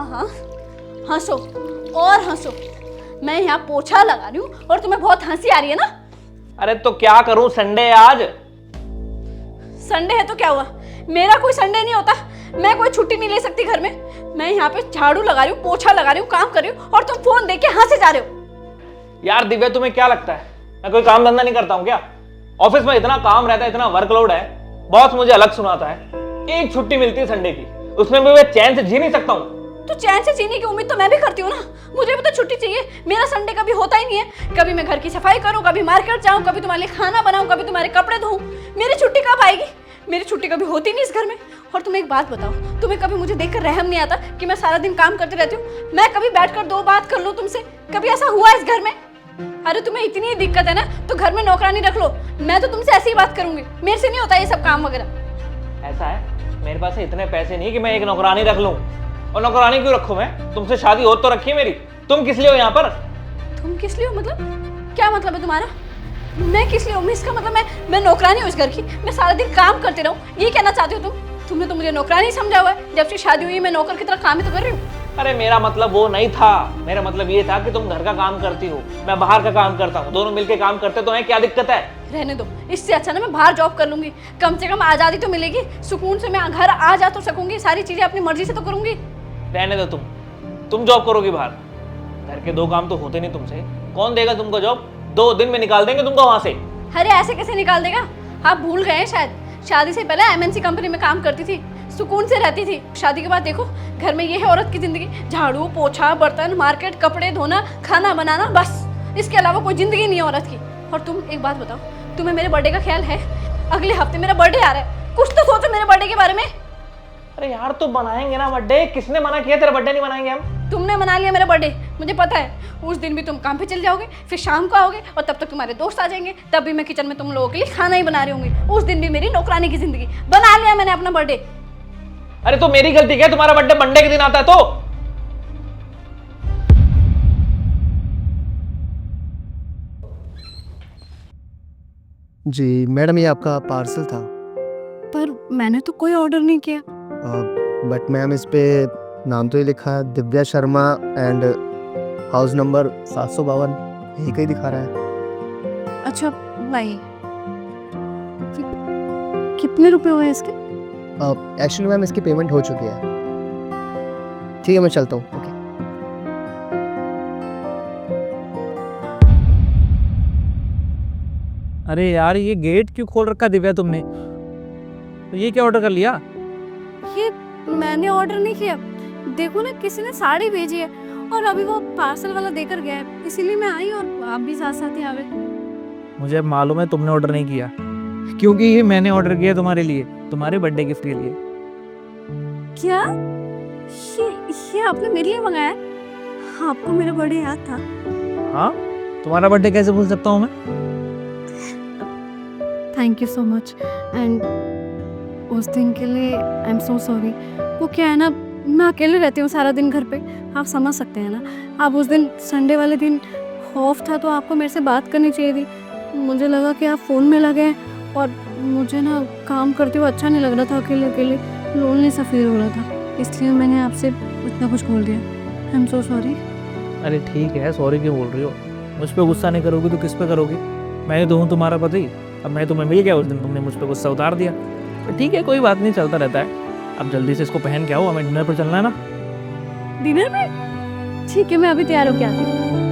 हाँ, हंसो और हंसो। मैं यहाँ पोछा लगा रही हूँ और तुम्हें बहुत हंसी आ रही है ना। अरे तो क्या करूं, संडे है आज। संडे है तो क्या हुआ, मेरा कोई संडे नहीं होता। मैं कोई छुट्टी नहीं ले सकती घर में। मैं यहाँ पे झाड़ू लगा रही हूँ, पोछा लगा रही हूँ, काम कर रही हूँ और तुम फोन देके हंसे जा रहे हो। यार दिव्या, तुम्हें क्या लगता है मैं कोई काम धंधा नहीं करता हूँ क्या? ऑफिस में इतना काम रहता है, इतना वर्कलोड है, बॉस मुझे अलग सुनाता है। एक छुट्टी मिलती है संडे की, उसमें भी मैं चैन से जी नहीं सकता हूँ। तो चैन से जीने की उम्मीद तो मैं भी करती हूँ ना। मुझे भी तो छुट्टी चाहिए। मेरा संडे कभी होता ही नहीं है। कभी मैं घर की सफाई करूँ, कभी मार्केट जाऊँ, कभी तुम्हारे लिए खाना बनाऊँ, कभी तुम्हारे कपड़े धोऊं। मेरी छुट्टी कब आएगी? मेरी छुट्टी कभी होती नहीं इस घर में। और तुम्हें एक बात बताओ, तुम्हें कभी मुझे देखकर रहम नहीं आता कि मैं सारा दिन काम करती रहती हूँ? मैं कभी बैठकर दो बात कर लूँ तुमसे? कभी ऐसा हुआ इस घर में? अरे तुम्हें इतनी दिक्कत है ना तो घर में नौकरानी रख लो। मैं तो तुमसे ऐसी ही बात करूंगी, मेरे से नहीं होता ये सब काम वगैरह। ऐसा है, मेरे पास इतने पैसे नहीं कि मैं एक नौकरानी रख लूं। और नौकरानी क्यों रखूं मैं? तुमसे शादी हो तो रखी है मेरी। तुम किस लिए हो यहाँ पर? तुम किस लिए हो मतलब? क्या मतलब है तुम्हारा? मैं किस लिए हूँ? इसका मतलब मैं नौकरानी हूँ इस घर की? मैं सारा दिन काम करती रहूँ, ये कहना चाहती हो तुम? तुमने तो मुझे नौकरानी समझा हुआ है। जब से शादी हुई मैं नौकर की तरह काम ही तो कर रही हूँ। अरे मेरा मतलब वो नहीं था। मेरा मतलब ये था कि तुम घर का काम करती हो, मैं बाहर का काम करता हूँ, दोनों मिलके काम करते तो हैं, क्या दिक्कत है? रहने दो, इससे अच्छा ना मैं बाहर जॉब कर लूंगी। कम से कम आज़ादी तो मिलेगी, सुकून से मैं घर आ जा तो सकूंगी, सारी चीजें अपनी मर्जी से तो करूंगी। रहने दो, तुम जॉब करोगी बाहर। घर के दो काम तो होते नहीं तुमसे। कौन देगा तुमको जॉब? 2 दिन में निकाल देंगे तुमको वहां से। अरे ऐसे कैसे निकाल देगा? आप भूल गए हैं शायद, शादी से पहले एमएनसी कंपनी में काम करती थी, सुकून से रहती थी। शादी के बाद देखो घर में ये है औरत की जिंदगी, झाड़ू पोछा, बर्तन, मार्केट, कपड़े धोना, खाना बनाना, बस। इसके अलावा कोई जिंदगी नहीं है औरत की। और तुम एक बात बताओ, तुम्हें मेरे बर्थडे का ख्याल है? अगले हफ्ते मेरा बर्थडे आ रहा है, कुछ तो सोचो मेरे बर्थडे के बारे में। अरे यार तो बनाएंगे ना बर्थडे। किसने मना किया तेरा बर्थडे नहीं मनाएंगे हम? तुमने मना लिया मेरा बर्थडे, मुझे पता है। उस दिन भी तुम काम पे चले जाओगे, फिर शाम को आओगे और तब तक तुम्हारे दोस्त आ जाएंगे। तब भी मैं किचन में तुम लोगों के लिए खाना ही बना रही होंगी। उस दिन भी मेरी नौकरानी की जिंदगी। बना लिया मैंने अपना बर्थडे। अरे तो मेरी गलती क्या? तुम्हारा बर्थडे मंडे के दिन आता है तो? जी मैडम, ये आपका पार्सल था। पर मैंने तो कोई ऑर्डर नहीं किया। बट मैम, इस पे नाम तो ये लिखा है Divya Sharma and house number 752, यही कहीं दिखा रहा है। अच्छा भाई, कितने रुपए हुए इसके? एक्चुअली मैम, इसकी पेमेंट हो चुकी है। ठीक है, मैं चलता हूँ। ओके। अरे यार, ये गेट क्यों खोल रखा दिव्या तुमने? तो ये क्या ऑर्डर कर लिया? ये मैंने ऑर्डर नहीं किया। देखो ना, किसी ने साड़ी भेजी है और अभी वो पार्सल वाला देकर गया है, इसीलिए मैं आई और आप भी साथ साथ ही आ गए। मुझे मालूम है तुमने ऑर्डर नहीं किया, क्योंकि ये मैंने ऑर्डर किया तुम्हारे लिए, तुम्हारे बर्थडे गिफ्ट के लिए। क्या ये आपने मेरे लिए मंगाया? आपको मेरा बर्थडे याद था? हाँ, तुम्हारा बर्थडे कैसे भूल सकता हूँ मैं? Thank you so much. And उस दिन के लिए आई एम सो सॉरी। वो क्या है ना, मैं अकेले रहती हूँ सारा दिन घर पे, आप समझ सकते हैं ना। आप उस दिन संडे वाले दिन ऑफ था तो आपको मेरे से बात करनी चाहिए थी। मुझे लगा कि आप फ़ोन में लगे हैं और मुझे ना काम करते हुए अच्छा नहीं लग रहा था, अकेले अकेले लोनली सा फील हो रहा था, इसलिए मैंने आपसे इतना कुछ बोल दिया। I am so sorry. अरे ठीक है, सॉरी क्यों बोल रही हो? मुझ पर गुस्सा नहीं करोगी तो किस पे करोगी? मैं तो हूँ तुम्हारा पति। अब मैं तुम्हें मिल गया, उस दिन तुमने मुझ पर गुस्सा उतार दिया। तो ठीक है, कोई बात नहीं, चलता रहता है। अब जल्दी से इसको पहन के आओ, हमें डिनर पर चलना है ना। डिनर में? ठीक है, मैं अभी तैयार होके आती हूँ।